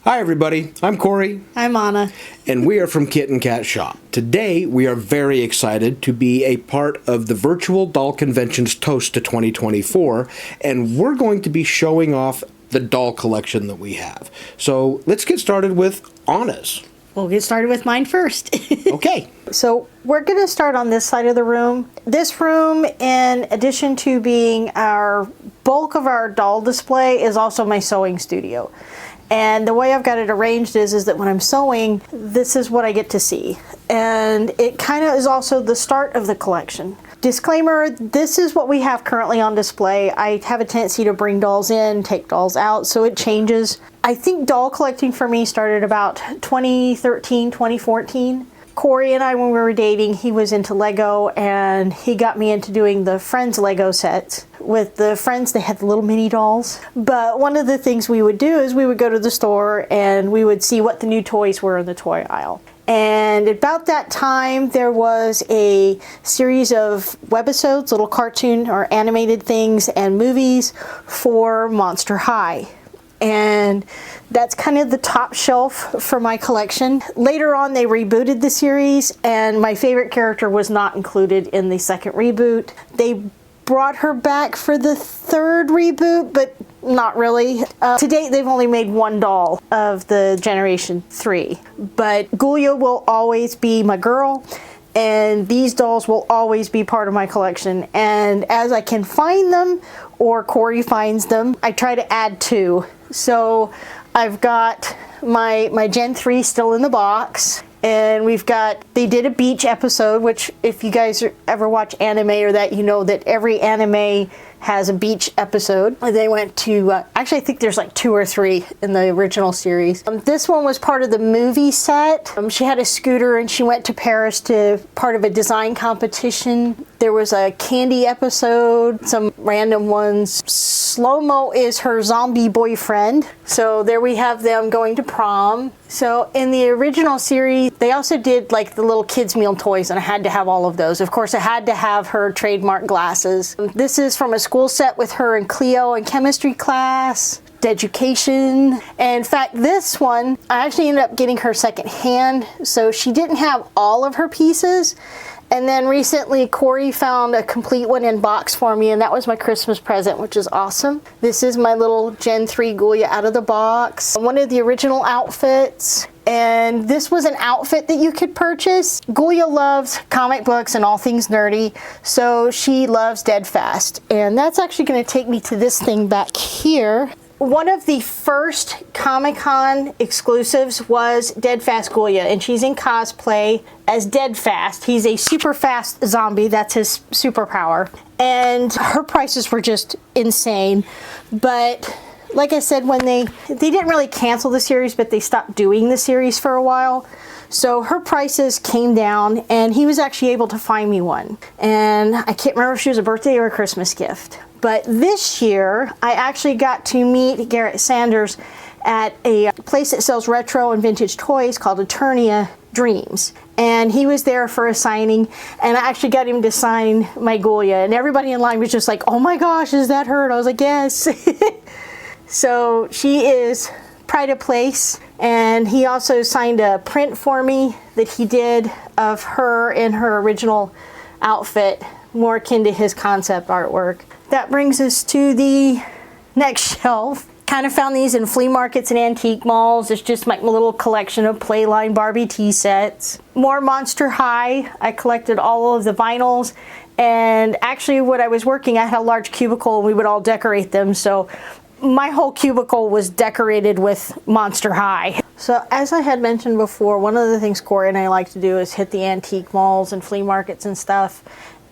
Hi everybody, I'm Cory. I'm Anna. And we are from Kit and Kat Shop. Today we are very excited to be a part of the Virtual Doll Convention's Toast to 2024, and we're going to be showing off the doll collection that we have. So let's get started with Anna's. We'll get started with mine first. Okay. So we're going to start on this side of the room. This room, in addition to being our bulk of our doll display, is also my sewing studio. And the way I've got it arranged is that when I'm sewing, this is what I get to see. And it kind of is also the start of the collection. Disclaimer, this is what we have currently on display. I have a tendency to bring dolls in, take dolls out, so it changes. I think doll collecting for me started about 2013, 2014. Cory and I, when we were dating, he was into Lego, and he got me into doing the Friends Lego sets. With the Friends, they had the little mini dolls. But one of the things we would do is we would go to the store and we would see what the new toys were in the toy aisle. And about that time, there was a series of webisodes, little cartoon or animated things and movies for Monster High. And that's kind of the top shelf for my collection. Later on, they rebooted the series, and my favorite character was not included in the second reboot. They brought her back for the third reboot, but not really. To date, they've only made one doll of the Generation 3. But Ghoulia will always be my girl, and these dolls will always be part of my collection. And as I can find them, or Cory finds them, I try to add to. So I've got my Gen 3 still in the box, and they did a beach episode, which if you guys ever watch anime or that, you know that every anime has a beach episode. They went to, actually I think there's like 2 or 3 in the original series. This one was part of the movie set. She had a scooter and she went to Paris to part of a design competition. There was a candy episode, some random ones. Slow-mo is her zombie boyfriend. So there we have them going to prom. So in the original series, they also did like the little kids meal toys, and I had to have all of those. Of course, I had to have her trademark glasses. This is from a school set with her and Cleo in chemistry class, education. And in fact, this one, I actually ended up getting her second hand, so she didn't have all of her pieces. And then recently, Cory found a complete one in box for me, and that was my Christmas present, which is awesome. This is my little Gen 3 Ghoulia out of the box. One of the original outfits. And this was an outfit that you could purchase. Ghoulia loves comic books and all things nerdy, so she loves Dead Fast. And that's actually going to take me to this thing back here. One of the first ComicCon exclusives was Dead Fast Ghoulia, and she's in cosplay as Dead Fast. He's a super fast zombie, that's his superpower. And her prices were just insane. But like I said, when they didn't really cancel the series, but they stopped doing the series for a while. So her prices came down, and he was actually able to find me one. And I can't remember if she was a birthday or a Christmas gift. But this year, I actually got to meet Garrett Sanders at a place that sells retro and vintage toys called Eternia Dreams. And he was there for a signing, and I actually got him to sign my Ghoulia. And everybody in line was just like, oh my gosh, is that her? And I was like, yes. So she is pride of place. And he also signed a print for me that he did of her in her original outfit, more akin to his concept artwork. That brings us to the next shelf. Kind of found these in flea markets and antique malls. It's just my little collection of Playline Barbie tea sets. More Monster High. I collected all of the vinyls, and actually when I was working, I had a large cubicle and we would all decorate them. So my whole cubicle was decorated with Monster High. So as I had mentioned before, one of the things Cory and I like to do is hit the antique malls and flea markets and stuff.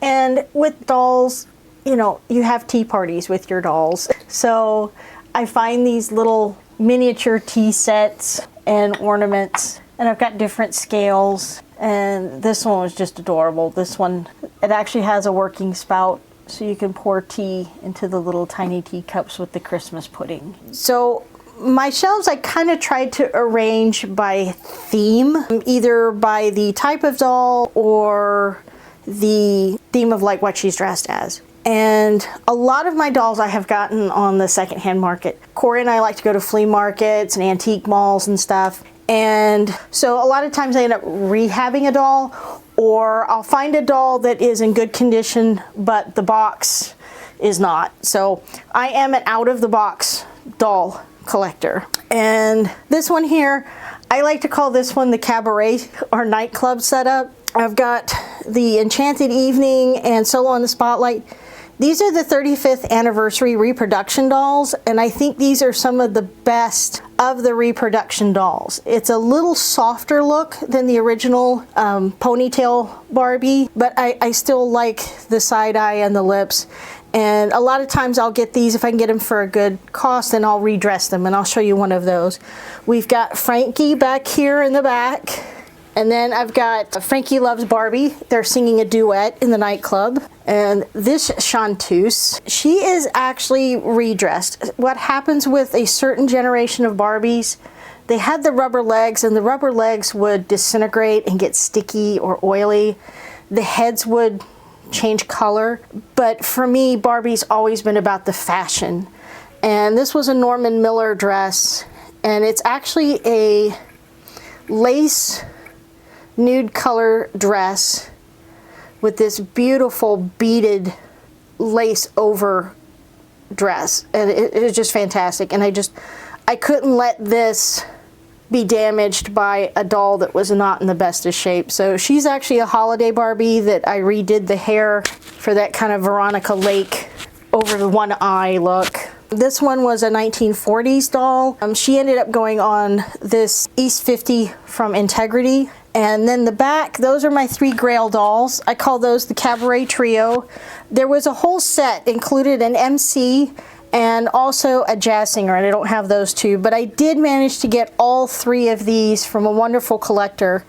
And with dolls, you know, you have tea parties with your dolls. So I find these little miniature tea sets and ornaments, and I've got different scales. And this one was just adorable. This one, it actually has a working spout, so you can pour tea into the little tiny teacups with the Christmas pudding. So my shelves, I kind of tried to arrange by theme, either by the type of doll or the theme of like what she's dressed as. And a lot of my dolls I have gotten on the secondhand market. Cory and I like to go to flea markets and antique malls and stuff. And so a lot of times I end up rehabbing a doll, or I'll find a doll that is in good condition, but the box is not. So I am an out of the box doll collector. And this one here, I like to call this one the cabaret or nightclub setup. I've got the Enchanted Evening and Solo on the Spotlight. These are the 35th anniversary reproduction dolls, and I think these are some of the best of the reproduction dolls. It's a little softer look than the original ponytail Barbie, but I still like the side eye and the lips. And a lot of times I'll get these, if I can get them for a good cost, and I'll redress them, and I'll show you one of those. We've got Frankie back here in the back. And then I've got Frankie Loves Barbie. They're singing a duet in the nightclub. And this chanteuse, she is actually redressed. What happens with a certain generation of Barbies, they had the rubber legs, and the rubber legs would disintegrate and get sticky or oily. The heads would change color. But for me, Barbie's always been about the fashion. And this was a Norman Miller dress. And it's actually a lace nude color dress with this beautiful beaded lace over dress, and it is just fantastic. And I couldn't let this be damaged by a doll that was not in the best of shape. So she's actually a holiday Barbie that I redid the hair for that kind of Veronica Lake over the one eye look. This one was a 1940s doll. She ended up going on this East 50 from Integrity. And then the back, those are my 3 Grail dolls. I call those the Cabaret Trio. There was a whole set, included an MC and also a jazz singer, and I don't have those 2, but I did manage to get all 3 of these from a wonderful collector,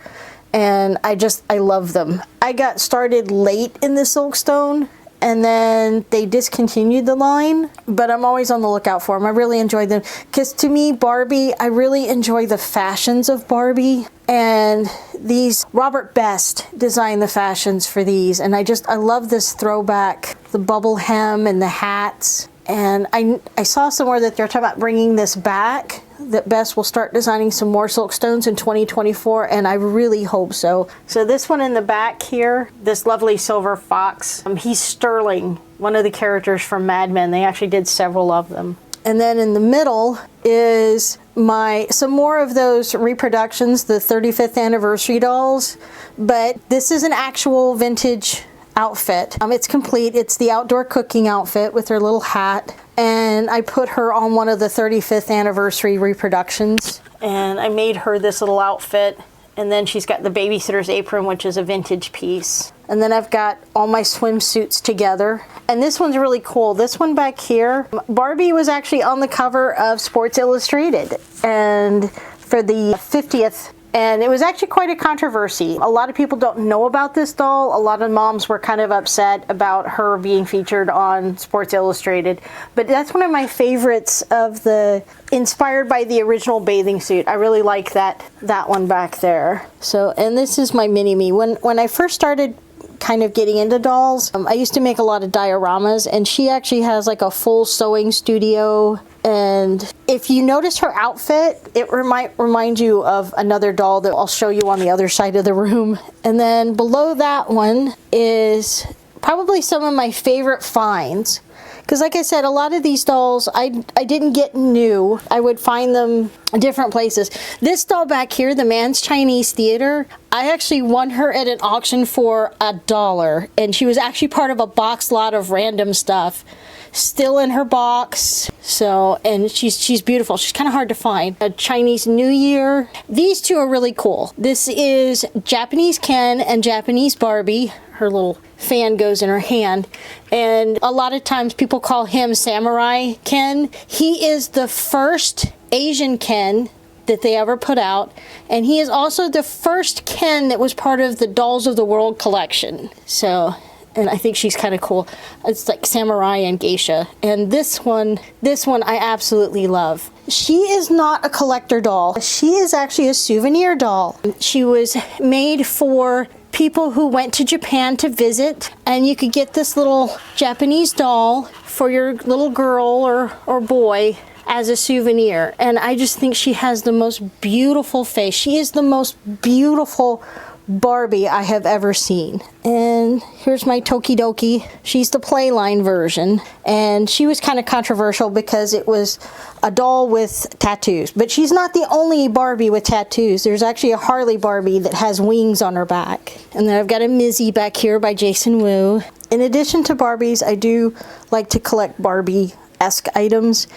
and I love them. I got started late in the Silkstone, and then they discontinued the line, but I'm always on the lookout for them. I really enjoy them, because to me, Barbie, I really enjoy the fashions of Barbie, and these, Robert Best designed the fashions for these, and I love this throwback, the bubble hem and the hats. And I saw somewhere that they're talking about bringing this back, that Best will start designing some more Silkstones in 2024, and I really hope so. So this one in the back here, this lovely silver fox, he's Sterling, one of the characters from Mad Men. They actually did several of them. And then in the middle is some more of those reproductions, the 35th anniversary dolls, but this is an actual vintage outfit. It's complete. It's the outdoor cooking outfit with her little hat, and I put her on one of the 35th anniversary reproductions, and I made her this little outfit. And then she's got the babysitter's apron, which is a vintage piece. And then I've got all my swimsuits together. And this one's really cool. This one back here, Barbie was actually on the cover of Sports Illustrated and for the 50th. And it was actually quite a controversy. A lot of people don't know about this doll. A lot of moms were kind of upset about her being featured on Sports Illustrated. But that's one of my favorites of the, inspired by the original bathing suit. I really like that one back there. So, and this is my mini-me. When I first started kind of getting into dolls, I used to make a lot of dioramas, and she actually has like a full sewing studio. And if you notice her outfit, it might remind you of another doll that I'll show you on the other side of the room. And then below that one is probably some of my favorite finds. Because like I said, a lot of these dolls I didn't get new. I would find them in different places. This doll back here, the Man's Chinese Theater, I actually won her at an auction for $1. And she was actually part of a box lot of random stuff. Still in her box. So, and she's beautiful. She's kind of hard to find. A Chinese New Year. These two are really cool. This is Japanese Ken and Japanese Barbie. Her little fan goes in her hand. And a lot of times people call him Samurai Ken. He is the first Asian Ken that they ever put out. And he is also the first Ken that was part of the Dolls of the World collection. So, and I think she's kind of cool. It's like samurai and geisha. And this one I absolutely love. She is not a collector doll. She is actually a souvenir doll. She was made for people who went to Japan to visit, and you could get this little Japanese doll for your little girl or boy as a souvenir. And I just think she has the most beautiful face. She is the most beautiful Barbie I have ever seen. And here's my Tokidoki. She's the Playline version, and she was kind of controversial because it was a doll with tattoos. But she's not the only Barbie with tattoos. There's actually a Harley Barbie that has wings on her back. And then I've got a Mizzy back here by Jason Wu. In addition to Barbies, I do like to collect Barbie-esque items.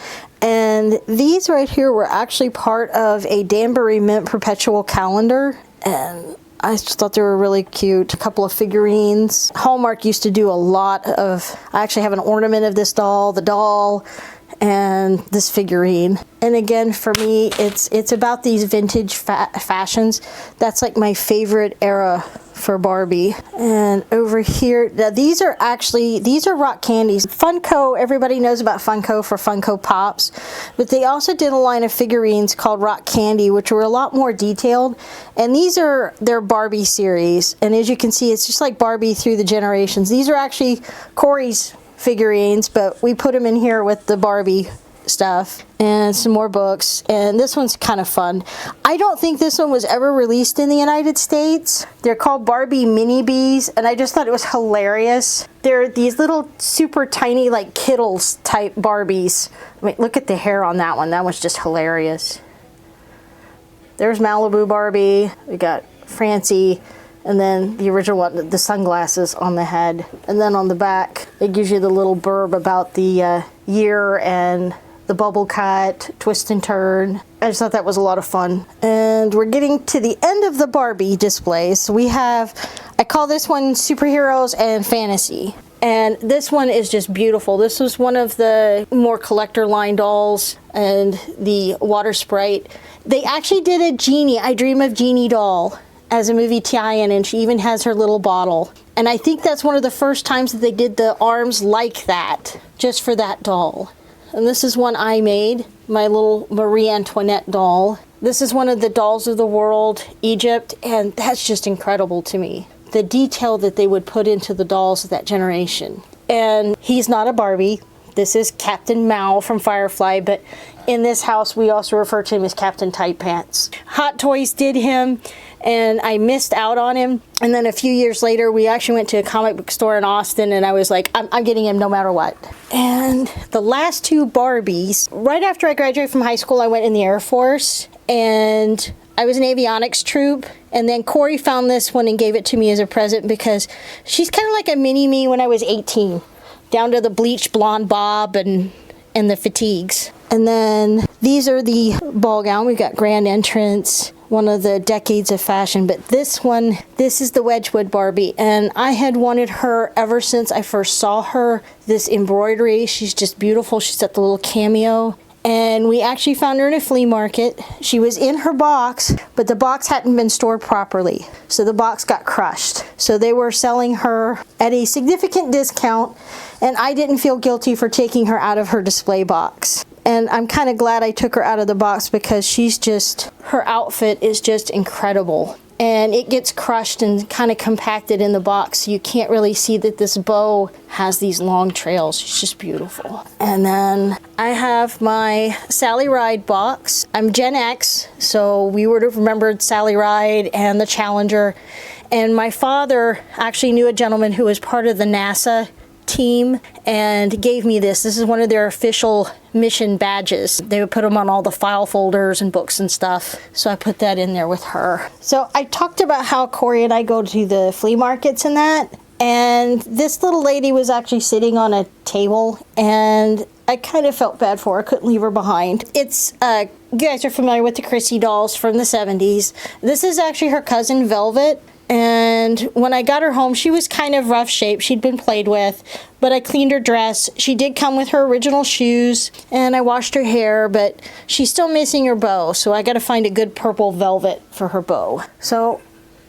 And these right here were actually part of a Danbury Mint perpetual calendar. And I just thought they were really cute. A couple of figurines. Hallmark used to do a lot of, I actually have an ornament of this doll, the doll, and this figurine. And again, for me, it's about these vintage fashions. That's like my favorite era for Barbie. And over here, now these are rock candies. Funko, everybody knows about Funko for Funko Pops, but they also did a line of figurines called Rock Candy, which were a lot more detailed. And these are their Barbie series. And as you can see, it's just like Barbie through the generations. These are actually Cory's figurines, but we put them in here with the Barbie stuff and some more books. And this one's kind of fun. I don't think this one was ever released in the United States. They're called Barbie Mini Bees, and I just thought it was hilarious. They're these little super tiny like Kittles type Barbies. I mean, look at the hair on that one. That was just hilarious. There's Malibu Barbie. We got Francie. And then the original one, the sunglasses on the head. And then on the back, it gives you the little blurb about the year and the bubble cut, twist and turn. I just thought that was a lot of fun. And we're getting to the end of the Barbie displays. We have, I call this one Superheroes and Fantasy. And this one is just beautiful. This was one of the more collector line dolls, and the water sprite. They actually did a Genie, I Dream of Jeannie doll as a movie tie-in, and she even has her little bottle. And I think that's one of the first times that they did the arms like that, just for that doll. And this is one I made, my little Marie Antoinette doll. This is one of the dolls of the world, Egypt, and that's just incredible to me. The detail that they would put into the dolls of that generation. And he's not a Barbie. This is Captain Mao from Firefly, but in this house we also refer to him as Captain Tight Pants. Hot Toys did him, and I missed out on him. And then a few years later, we actually went to a comic book store in Austin, and I was like, I'm getting him no matter what. And the last two Barbies, right after I graduated from high school, I went in the Air Force, and I was an avionics troop. And then Cory found this one and gave it to me as a present because she's kind of like a mini me when I was 18. Down to the bleached blonde bob and the fatigues. And then these are the ball gown. We've got Grand Entrance, one of the decades of fashion. But this one, this is the Wedgwood Barbie. And I had wanted her ever since I first saw her. This embroidery, she's just beautiful. She's got the little cameo. And we actually found her in a flea market. She was in her box, but the box hadn't been stored properly. So the box got crushed. So they were selling her at a significant discount, and I didn't feel guilty for taking her out of her display box. And I'm kind of glad I took her out of the box because her outfit is just incredible. And it gets crushed and kind of compacted in the box. You can't really see that this bow has these long trails. It's just beautiful. And then I have my Sally Ride box. I'm Gen X, so we would have remembered Sally Ride and the Challenger. And my father actually knew a gentleman who was part of the NASA team and gave me this. This is one of their official mission badges. They would put them on all the file folders and books and stuff. So I put that in there with her. So I talked about how Cory and I go to the flea markets and that. And this little lady was actually sitting on a table, and I kind of felt bad for her. I couldn't leave her behind. It's, you guys are familiar with the Chrissy dolls from the 70s. This is actually her cousin Velvet. And when I got her home, she was kind of rough shape. She'd been played with, but I cleaned her dress. She did come with her original shoes, and I washed her hair, but she's still missing her bow, so I got to find a good purple velvet for her bow. So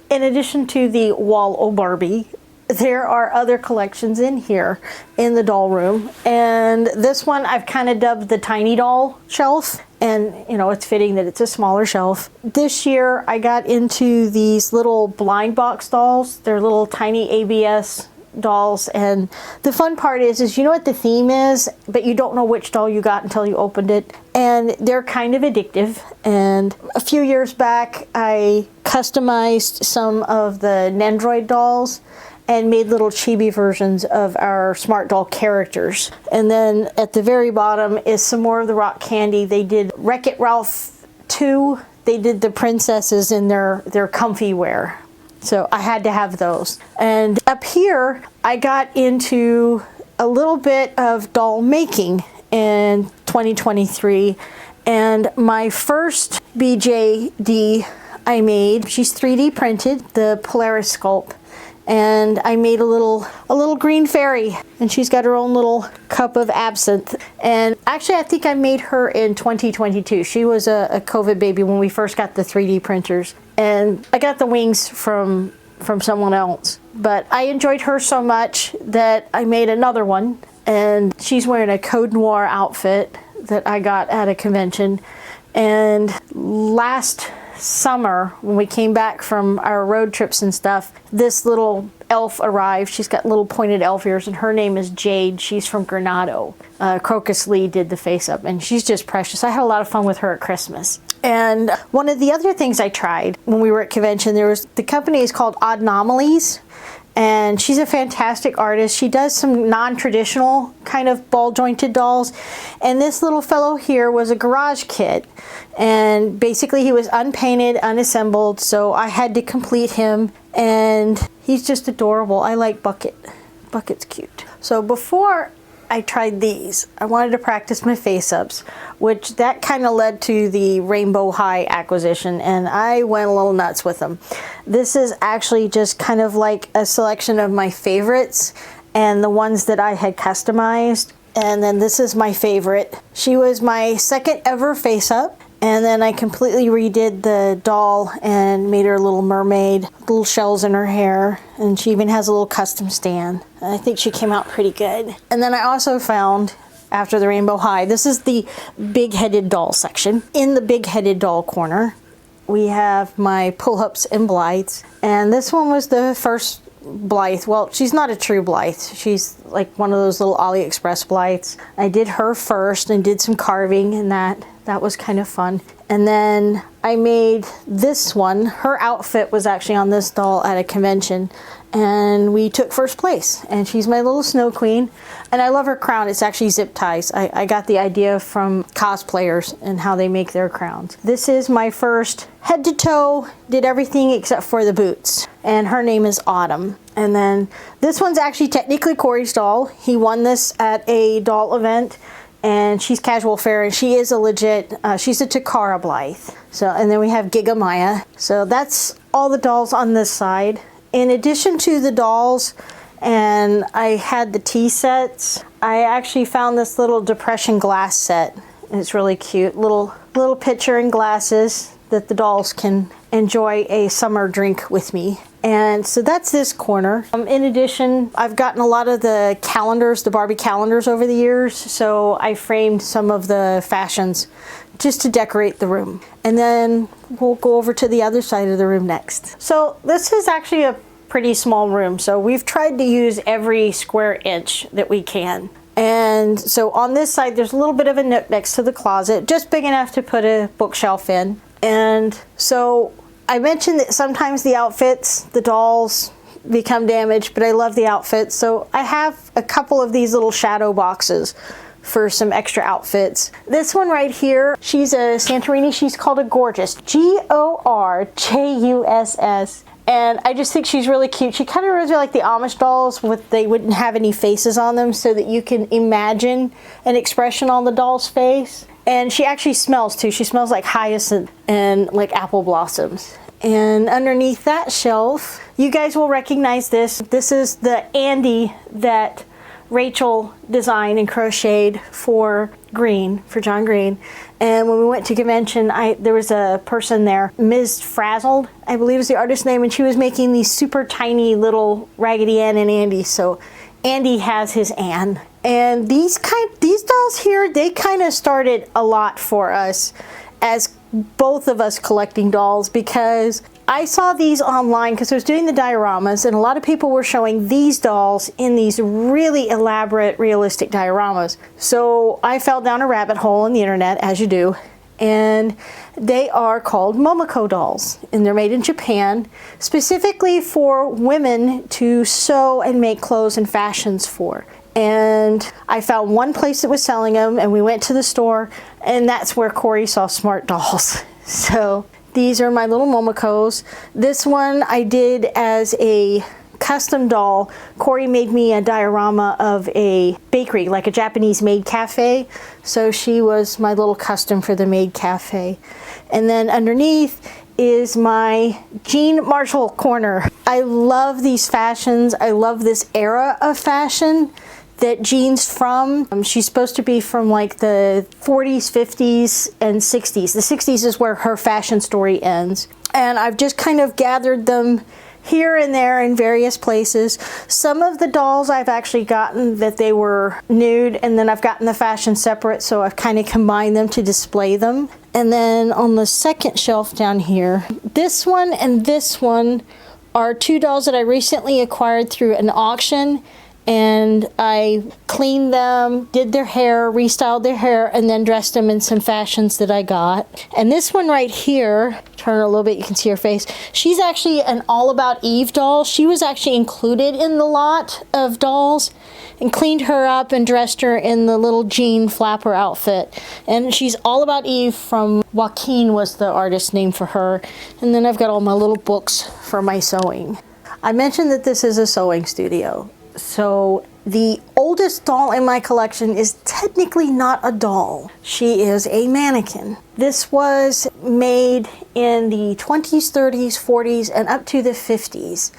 in addition to the Wall-O Barbie, there are other collections in here in the doll room. And this one I've kind of dubbed the tiny doll shelf. And, you know, it's fitting that it's a smaller shelf. This year I got into these little blind box dolls. They're little tiny ABS dolls, and the fun part is you know what the theme is, but you don't know which doll you got until you opened it, and they're kind of addictive. And a few years back I customized some of the Nendroid dolls and made little chibi versions of our Smart Doll characters. And then at the very bottom is some more of the rock candy. They did Wreck-It Ralph 2. They did the princesses in their comfy wear. So I had to have those. And up here, I got into a little bit of doll making in 2023. And my first BJD I made, she's 3D printed, the Polaris sculpt. And I made a little green fairy, and she's got her own little cup of absinthe. And actually, I think I made her in 2022. She was a COVID baby when we first got the 3D printers, and I got the wings from someone else. But I enjoyed her so much that I made another one, and she's wearing a Code Noir outfit that I got at a convention. And last summer, when we came back from our road trips and stuff, this little elf arrived. She's got little pointed elf ears, and her name is Jade. She's from Granado. Crocus Lee did the face up, and she's just precious. I had a lot of fun with her at Christmas. And one of the other things I tried when we were at convention, the company is called Odd Anomalies, and she's a fantastic artist. She does some non-traditional kind of ball jointed dolls, and this little fellow here was a garage kit, and basically he was unpainted, unassembled, so I had to complete him, and he's just adorable. I like Bucket. Bucket's cute. So before I tried these, I wanted to practice my face-ups, which that kind of led to the Rainbow High acquisition, and I went a little nuts with them. This is actually just kind of like a selection of my favorites and the ones that I had customized. And then this is my favorite. She was my second ever face-up, and then I completely redid the doll and made her a little mermaid, little shells in her hair, and she even has a little custom stand. I think she came out pretty good. And then I also found, after the Rainbow High, this is the big-headed doll section. In the big-headed doll corner, we have my Pullips and Blythes, and this one was the first Blythe. Well, she's not a true Blythe. She's like one of those little AliExpress Blythes. I did her first and did some carving, and that was kind of fun. And then I made this one. Her outfit was actually on this doll at a convention, and we took first place. And she's my little snow queen, and I love her crown. It's actually zip ties. I got the idea from cosplayers and how they make their crowns. This is my first head to toe, did everything except for the boots, and her name is Autumn. And then this one's actually technically Cory's doll. He won this at a doll event, and she's casual fare, and she is a legit, she's a Takara Blythe. So, and then we have Giga Maya. So that's all the dolls on this side. In addition to the dolls, and I had the tea sets, I actually found this little depression glass set. It's really cute. Little pitcher and glasses that the dolls can enjoy a summer drink with me. And so that's this corner. In addition, I've gotten a lot of the calendars, the Barbie calendars over the years, so I framed some of the fashions just to decorate the room. And then we'll go over to the other side of the room next. So this is actually a pretty small room, so we've tried to use every square inch that we can. And so on this side, there's a little bit of a nook next to the closet, just big enough to put a bookshelf in. And so I mentioned that sometimes the outfits, the dolls, become damaged, but I love the outfits. So I have a couple of these little shadow boxes for some extra outfits. This one right here, she's a Santorini. She's called a Gorgeous, Gorjuss. And I just think she's really cute. She kind of reminds me like the Amish dolls, they wouldn't have any faces on them, so that you can imagine an expression on the doll's face. And she actually smells too. She smells like hyacinth and like apple blossoms. And underneath that shelf, you guys will recognize this. This is the Andy that Rachel designed and crocheted for John Green. And when we went to convention, there was a person there, Ms. Frazzled, I believe is the artist's name, and she was making these super tiny little Raggedy Ann and Andy. So Andy has his Ann. And these dolls here, they kind of started a lot for us as both of us collecting dolls, because I saw these online because I was doing the dioramas, and a lot of people were showing these dolls in these really elaborate, realistic dioramas. So I fell down a rabbit hole in the internet, as you do, and they are called Momoko dolls, and they're made in Japan, specifically for women to sew and make clothes and fashions for. And I found one place that was selling them, and we went to the store, and that's where Cory saw Smart Dolls. So these are my little Momokos. This one I did as a custom doll. Cory made me a diorama of a bakery, like a Japanese maid cafe. So she was my little custom for the maid cafe. And then underneath is my Jean Marshall corner. I love these fashions. I love this era of fashion that Jean's from. She's supposed to be from like the 40s, 50s, and 60s. The 60s is where her fashion story ends. And I've just kind of gathered them here and there in various places. Some of the dolls I've actually gotten that they were nude, and then I've gotten the fashion separate, so I've kind of combined them to display them. And then on the second shelf down here, this one and this one are two dolls that I recently acquired through an auction. And I cleaned them, did their hair, restyled their hair, and then dressed them in some fashions that I got. And this one right here, turn a little bit, you can see her face. She's actually an All About Eve doll. She was actually included in the lot of dolls, and cleaned her up and dressed her in the little jean flapper outfit. And she's All About Eve from Joaquin was the artist name for her. And then I've got all my little books for my sewing. I mentioned that this is a sewing studio. So the oldest doll in my collection is technically not a doll. She is a mannequin. This was made in the 20s, 30s, 40s, and up to the 50s.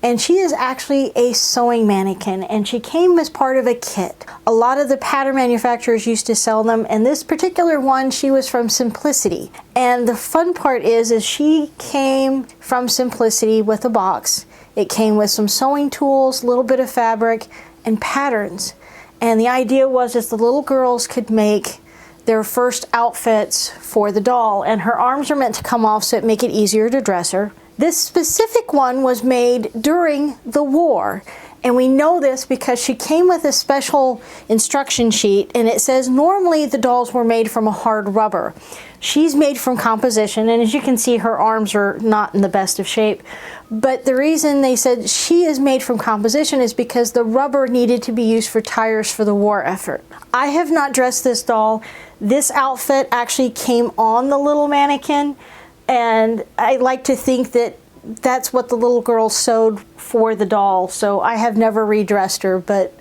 And she is actually a sewing mannequin, and she came as part of a kit. A lot of the pattern manufacturers used to sell them, and this particular one, she was from Simplicity. And the fun part is she came from Simplicity with a box. It came with some sewing tools, a little bit of fabric, and patterns. And the idea was the little girls could make their first outfits for the doll, and her arms are meant to come off so it make it easier to dress her. This specific one was made during the war, and we know this because she came with a special instruction sheet, and it says normally the dolls were made from a hard rubber. She's made from composition, and as you can see, her arms are not in the best of shape. But the reason they said she is made from composition is because the rubber needed to be used for tires for the war effort. I have not dressed this doll. This outfit actually came on the little mannequin, and I like to think that that's what the little girl sewed for the doll. So I have never redressed her, but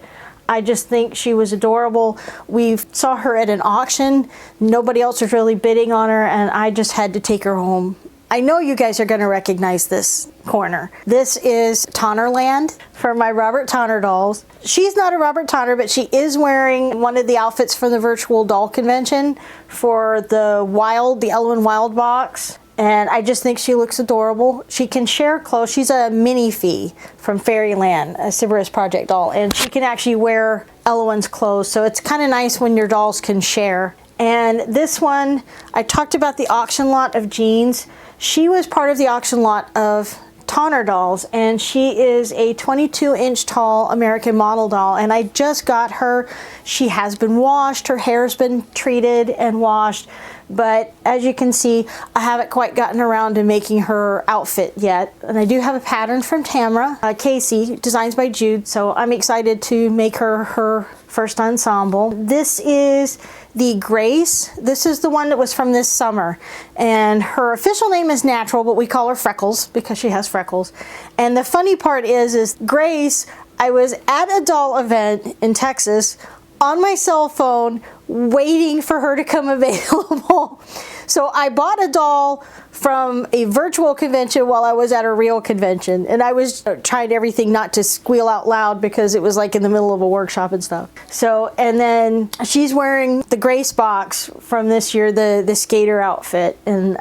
I just think she was adorable. We saw her at an auction. Nobody else was really bidding on her, and I just had to take her home. I know you guys are going to recognize this corner. This is Tonnerland for my Robert Tonner dolls. She's not a Robert Tonner, but she is wearing one of the outfits from the virtual doll convention for the Ellen Wild box. And I just think she looks adorable. She can share clothes. She's a mini Fee from Fairyland, a Sybaris Project doll. And she can actually wear Elowen's clothes. So it's kind of nice when your dolls can share. And this one, I talked about the auction lot of jeans. She was part of the auction lot of Tonner dolls, and she is a 22-inch tall American model doll, and I just got her. She has been washed, her hair's been treated and washed, but as you can see, I haven't quite gotten around to making her outfit yet. And I do have a pattern from Tamara Casey, designs by Jude, so I'm excited to make her first ensemble. This is the Grace. This is the one that was from this summer, and her official name is Natural, but we call her Freckles because she has freckles. And the funny part is Grace, I was at a doll event in Texas on my cell phone waiting for her to come available. So I bought a doll from a virtual convention while I was at a real convention, and I was trying everything not to squeal out loud because it was like in the middle of a workshop and stuff. So, and then she's wearing the Grace box from this year, the skater outfit, and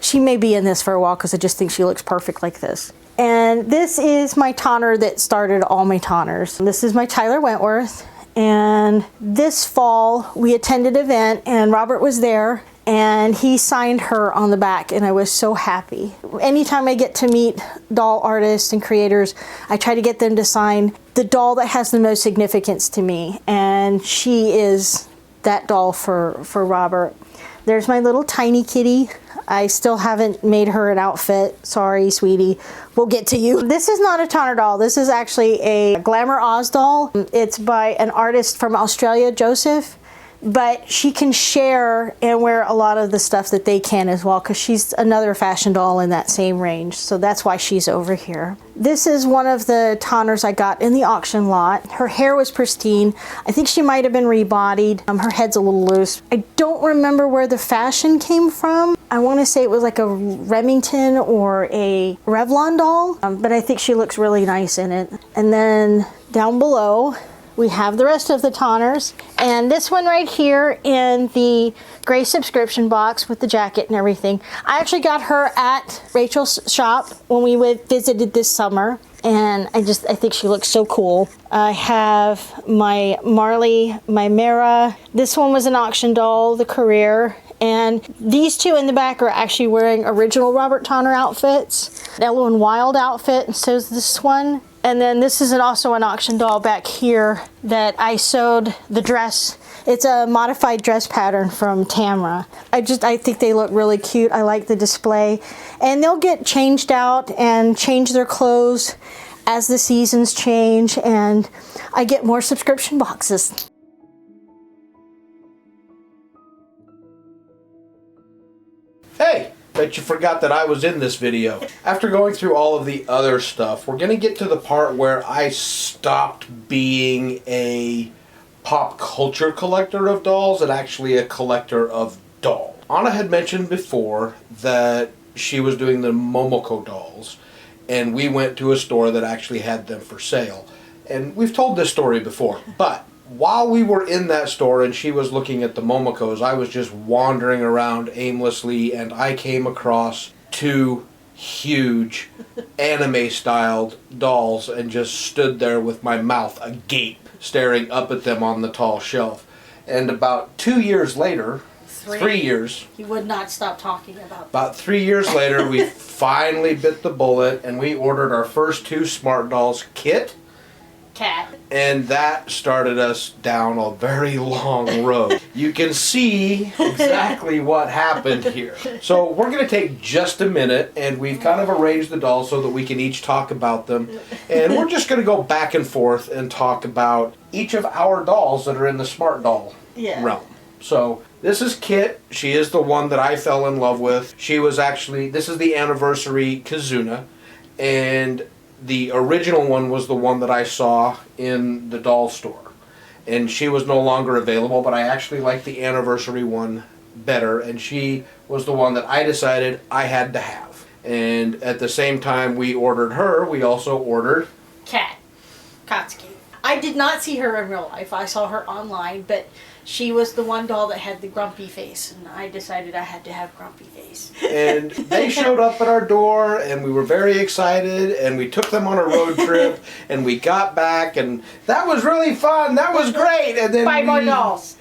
she may be in this for a while because I just think she looks perfect like this. And this is my tonner that started all my tonners. This is my Tyler Wentworth. And this fall we attended an event and Robert was there and he signed her on the back and I was so happy. Anytime I get to meet doll artists and creators, I try to get them to sign the doll that has the most significance to me, and she is that doll for Robert. There's my little tiny kitty. I still haven't made her an outfit. Sorry, sweetie. We'll get to you. This is not a tonner doll. This is actually a Glamour Oz doll. It's by an artist from Australia, Joseph. But she can share and wear a lot of the stuff that they can as well, because she's another fashion doll in that same range. So that's why she's over here. This is one of the tonners I got in the auction lot. Her hair was pristine. I think she might have been rebodied. Her head's a little loose. I don't remember where the fashion came from. I want to say it was like a Remington or a Revlon doll, but I think she looks really nice in it. And then down below, we have the rest of the tonners, and this one right here in the gray subscription box with the jacket and everything. I actually got her at Rachel's shop when we visited this summer, and I think she looks so cool. I have my Marley, my Mara. This one was an auction doll, the Career. And these two in the back are actually wearing original Robert Tonner outfits. An Ellen Wild outfit, and so is this one. And then this is also an auction doll back here that I sewed the dress. It's a modified dress pattern from Tamra. I think they look really cute. I like the display. And they'll get changed out and change their clothes as the seasons change, and I get more subscription boxes. Hey, bet you forgot that I was in this video. After going through all of the other stuff, we're going to get to the part where I stopped being a pop culture collector of dolls and actually a collector of dolls. Anna had mentioned before that she was doing the Momoko dolls, and we went to a store that actually had them for sale. And we've told this story before, but while we were in that store and she was looking at the Momokos, I was just wandering around aimlessly, and I came across two huge anime-styled dolls and just stood there with my mouth agape, staring up at them on the tall shelf. And about 2 years later, 3 years. He would not stop talking about About 3 years later, we finally bit the bullet and we ordered our first two Smart Dolls, Kit, Cat. And that started us down a very long road. You can see exactly what happened here. So we're going to take just a minute, and we've kind of arranged the dolls so that we can each talk about them. And we're just going to go back and forth and talk about each of our dolls that are in the Smart Doll realm. So this is Kit. She is the one that I fell in love with. She was actually, this is the anniversary Kizuna, and the original one was the one that I saw in the doll store. And she was no longer available, but I actually liked the anniversary one better, and she was the one that I decided I had to have. And at the same time we ordered her, we also ordered Cat. Katsuki. I did not see her in real life. I saw her online, but she was the one doll that had the grumpy face, and I decided I had to have grumpy face. And they showed up at our door, and we were very excited, and we took them on a road trip, and we got back, and that was really fun. That was great. And then Buy more dolls.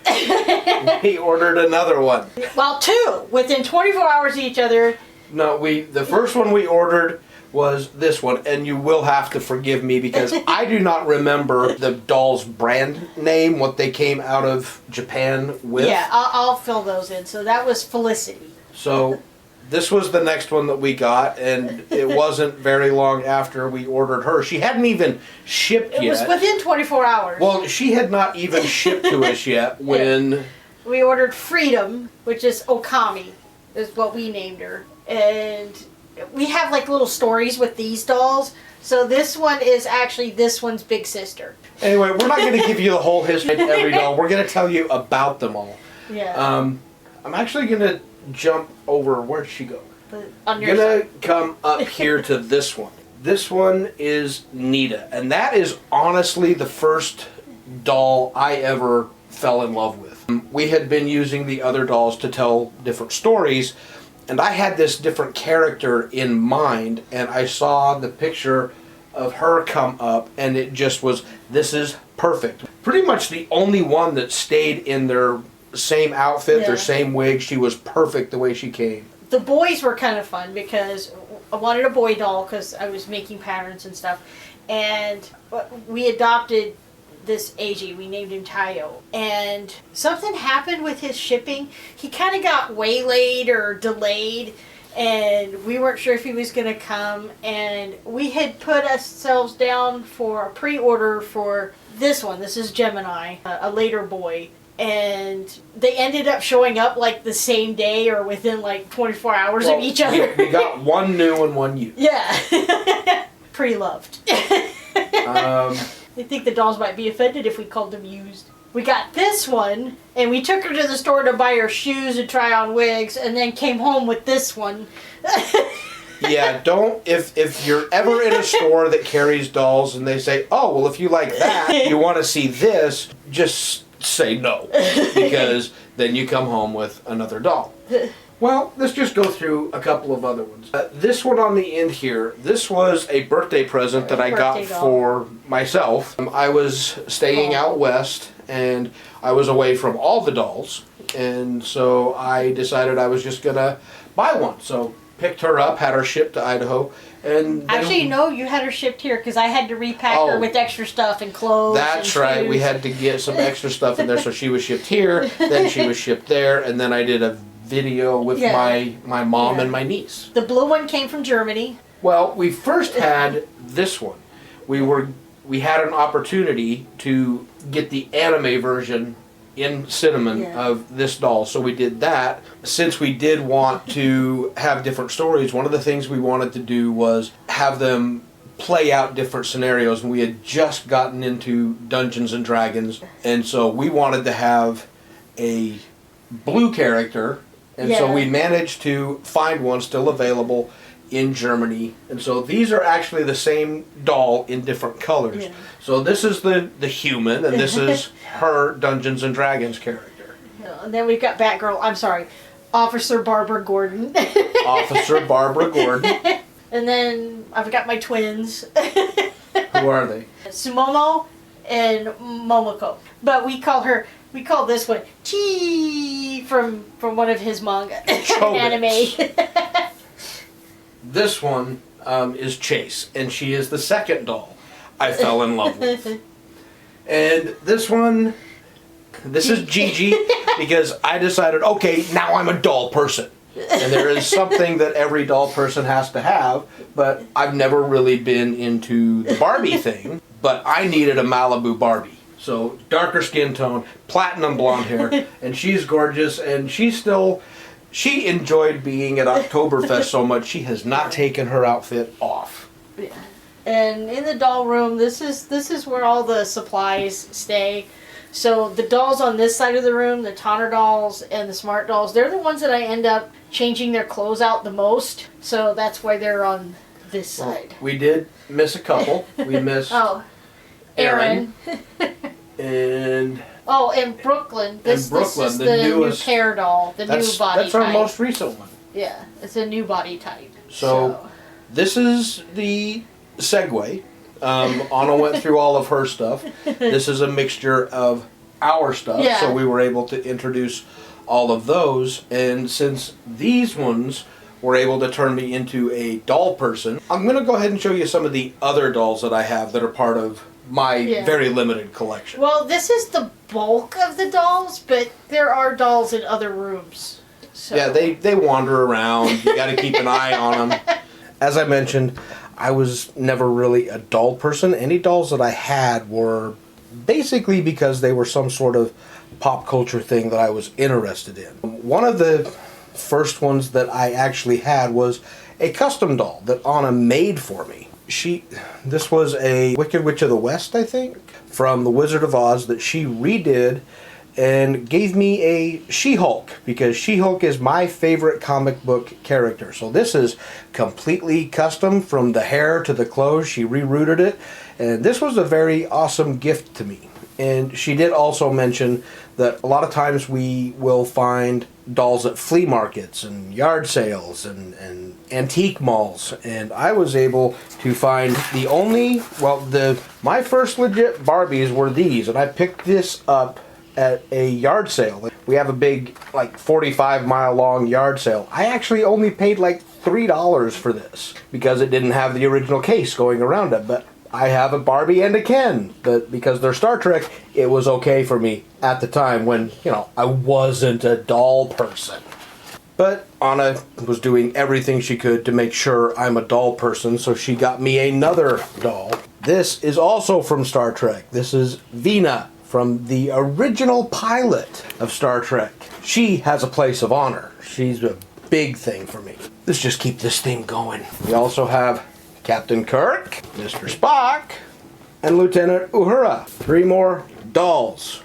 we ordered another one. Well, two within 24 hours of each other. No, the first one we ordered was this one, and you will have to forgive me because I do not remember the doll's brand name, what they came out of Japan with. Yeah, I'll fill those in. So that was Felicity. So this was the next one that we got, and it wasn't very long after we ordered her. She hadn't even shipped yet. It was within 24 hours. Well, she had not even shipped to us yet when we ordered Freedom, which is Okami, is what we named her. And we have like little stories with these dolls. So this one is actually this one's big sister. Anyway, we're not going to give you the whole history of every doll. We're going to tell you about them all. Yeah. I'm actually going to jump over. Where'd she go? On your I'm gonna side. come up here to this one. This one is Nita, and that is honestly the first doll I ever fell in love with. We had been using the other dolls to tell different stories, and I had this different character in mind, and I saw the picture of her come up, and it just was, this is perfect. Pretty much the only one that stayed in their same outfit, their same wig. She was perfect the way she came. The boys were kind of fun because I wanted a boy doll because I was making patterns and stuff, and we adopted this AG. We named him Tayo, and something happened with his shipping. He kind of got waylaid or delayed, and we weren't sure if he was going to come, and we had put ourselves down for a pre-order for this one. This is Gemini, a later boy. And they ended up showing up like the same day or within like 24 hours of each other. We got one new and one used. Yeah. Pre-loved. I think the dolls might be offended if we called them used. We got this one, and we took her to the store to buy her shoes and try on wigs, and then came home with this one. Yeah, if you're ever in a store that carries dolls and they say, oh, well, if you like that, you want to see this, just say no, because then you come home with another doll. Well, let's just go through a couple of other ones. This one on the end here, this was a birthday present that I got for myself. I was staying out west, and I was away from all the dolls, and so I decided I was just going to buy one. So picked her up, had her shipped to Idaho. And actually, no, you had her shipped here because I had to repack her with extra stuff and clothes. That's right. Shoes. We had to get some extra stuff in there, so she was shipped here, then she was shipped there, and then I did a video with my mom and my niece. The blue one came from Germany. Well, we first had this one. We had an opportunity to get the anime version in cinnamon of this doll, so we did that. Since we did want to have different stories, one of the things we wanted to do was have them play out different scenarios, and we had just gotten into Dungeons and Dragons, and so we wanted to have a blue character, and so we managed to find one still available in Germany, and so these are actually the same doll in different colors. Yeah. So this is the human, and this is her Dungeons and Dragons character. And then we've got Batgirl. I'm sorry, Officer Barbara Gordon. Officer Barbara Gordon. And then I've got my twins. Who are they? Sumomo and Momoko. But we call this one Chi from one of his manga anime. This one is Chase, and she is the second doll I fell in love with. And this one, this is Gigi, because I decided, okay, now I'm a doll person. And there is something that every doll person has to have, but I've never really been into the Barbie thing, but I needed a Malibu Barbie. So darker skin tone, platinum blonde hair, and she's gorgeous, and she enjoyed being at Oktoberfest so much she has not taken her outfit off. Yeah. And in the doll room, this is where all the supplies stay. So the dolls on this side of the room, the Tonner dolls and the Smart dolls, they're the ones that I end up changing their clothes out the most. So that's why they're on this side. We did miss a couple. We missed Aaron. And Brooklyn. This is the newest, new pair doll, new body type. That's our most recent one. Yeah, it's a new body type. So this is the segue. Anna went through all of her stuff. This is a mixture of our stuff, so we were able to introduce all of those. And since these ones were able to turn me into a doll person, I'm going to go ahead and show you some of the other dolls that I have that are part of my very limited collection. Well, this is the bulk of the dolls, but there are dolls in other rooms. So. Yeah, they wander around. You got to keep an eye on them. As I mentioned, I was never really a doll person. Any dolls that I had were basically because they were some sort of pop culture thing that I was interested in. One of the first ones that I actually had was a custom doll that Anna made for me. This was a Wicked Witch of the West, I think, from The Wizard of Oz that she redid and gave me a She-Hulk, because She-Hulk is my favorite comic book character. So this is completely custom from the hair to the clothes. She rerouted it, and this was a very awesome gift to me. And she did also mention that a lot of times we will find dolls at flea markets and yard sales and antique malls, and I was able to find the only, my first legit Barbies were these, and I picked this up at a yard sale. We have a big, like 45-mile long yard sale. I actually only paid like $3 for this because it didn't have the original case going around it, but I have a Barbie and a Ken, but because they're Star Trek, it was okay for me at the time when, I wasn't a doll person. But Anna was doing everything she could to make sure I'm a doll person, so she got me another doll. This is also from Star Trek. This is Vina from the original pilot of Star Trek. She has a place of honor. She's a big thing for me. Let's just keep this thing going. We also have Captain Kirk, Mr. Spock, and Lieutenant Uhura. 3 more dolls.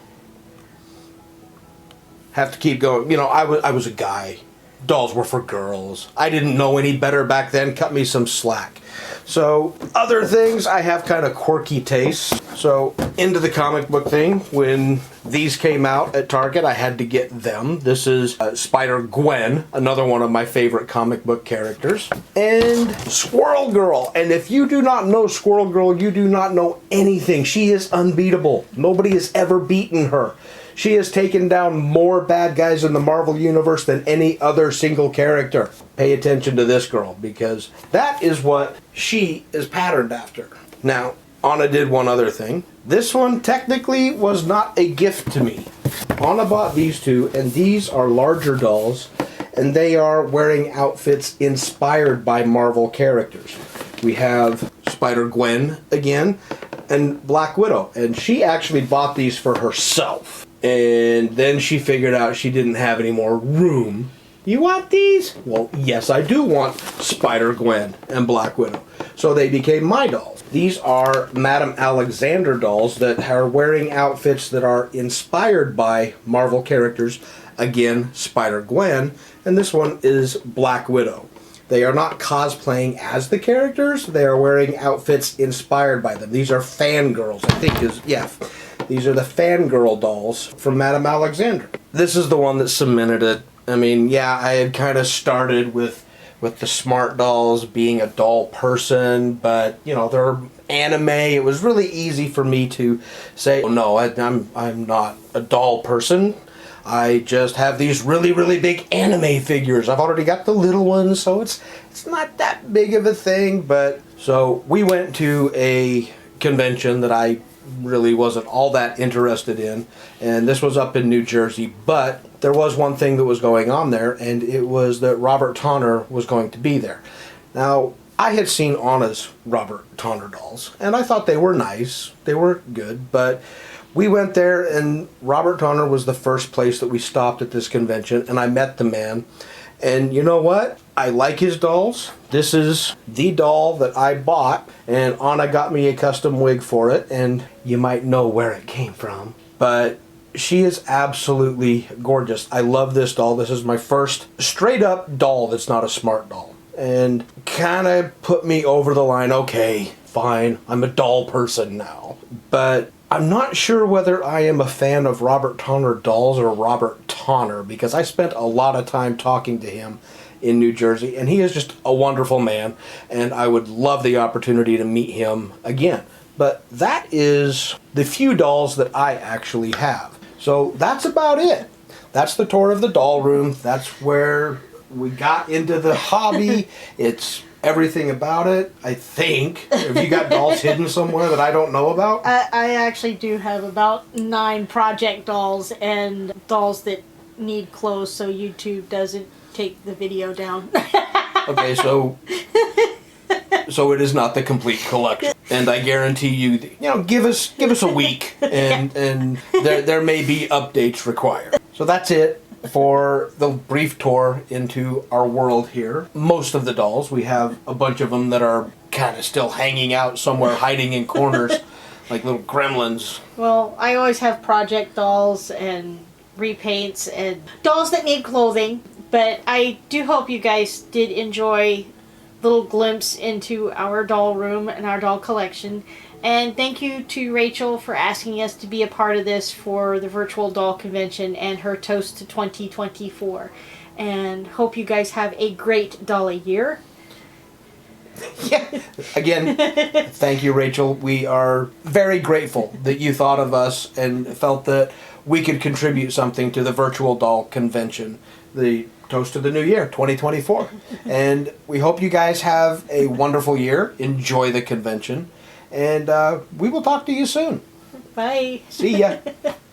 Have to keep going. I was a guy. Dolls were for girls. I didn't know any better back then. Cut me some slack. So, other things, I have kind of quirky tastes. So, into the comic book thing, when these came out at Target, I had to get them. This is Spider-Gwen, another one of my favorite comic book characters. And Squirrel Girl. And if you do not know Squirrel Girl, you do not know anything. She is unbeatable. Nobody has ever beaten her. She has taken down more bad guys in the Marvel Universe than any other single character. Pay attention to this girl, because that is what she is patterned after. Now, Anna did one other thing. This one technically was not a gift to me. Anna bought these two, and these are larger dolls, and they are wearing outfits inspired by Marvel characters. We have Spider-Gwen again, and Black Widow, and she actually bought these for herself. And then she figured out she didn't have any more room. You want these? Well, yes, I do want Spider-Gwen and Black Widow. So they became my dolls. These are Madame Alexander dolls that are wearing outfits that are inspired by Marvel characters. Again, Spider-Gwen, and this one is Black Widow. They are not cosplaying as the characters. They are wearing outfits inspired by them. These are fangirls, I think these are the fangirl dolls from Madame Alexander. This is the one that cemented it. I mean, yeah, I had kind of started with the smart dolls being a doll person, but, they're anime. It was really easy for me to say, oh, no, I'm not a doll person. I just have these really, really big anime figures. I've already got the little ones, so it's not that big of a thing. But so we went to a convention that I really wasn't all that interested in, and this was up in New Jersey, but there was one thing that was going on there, and it was that Robert Tawner was going to be there. Now, I had seen Anna's Robert Tawner dolls, and I thought they were nice, they were good, but we went there, and Robert Tawner was the first place that we stopped at this convention, and I met the man. And you know what? I like his dolls. This is the doll that I bought, and Anna got me a custom wig for it, and you might know where it came from. But she is absolutely gorgeous. I love this doll. This is my first straight up doll that's not a smart doll. And kind of put me over the line. Okay, fine, I'm a doll person now. But I'm not sure whether I am a fan of Robert Tawner dolls or Robert Tawner, because I spent a lot of time talking to him in New Jersey, and he is just a wonderful man, and I would love the opportunity to meet him again. But that is the few dolls that I actually have. So that's about it. That's the tour of the doll room. That's where we got into the hobby. It's everything about it, I think. Have you got dolls hidden somewhere that I don't know about? I actually do have about 9 project dolls and dolls that need clothes so YouTube doesn't take the video down. Okay, so it is not the complete collection. And I guarantee you, give us a week, and there may be updates required. So that's it for the brief tour into our world here. Most of the dolls, we have a bunch of them that are kind of still hanging out somewhere, hiding in corners. Like little gremlins. Well, I always have project dolls and repaints and dolls that need clothing. But I do hope you guys did enjoy little glimpse into our doll room and our doll collection. And thank you to Rachel for asking us to be a part of this for the virtual doll convention and her toast to 2024. And hope you guys have a great dolly year. Yeah. Again, thank you, Rachel. We are very grateful that you thought of us and felt that we could contribute something to the virtual doll convention. The toast of the new year, 2024. And we hope you guys have a wonderful year. Enjoy the convention. And we will talk to you soon. Bye. See ya.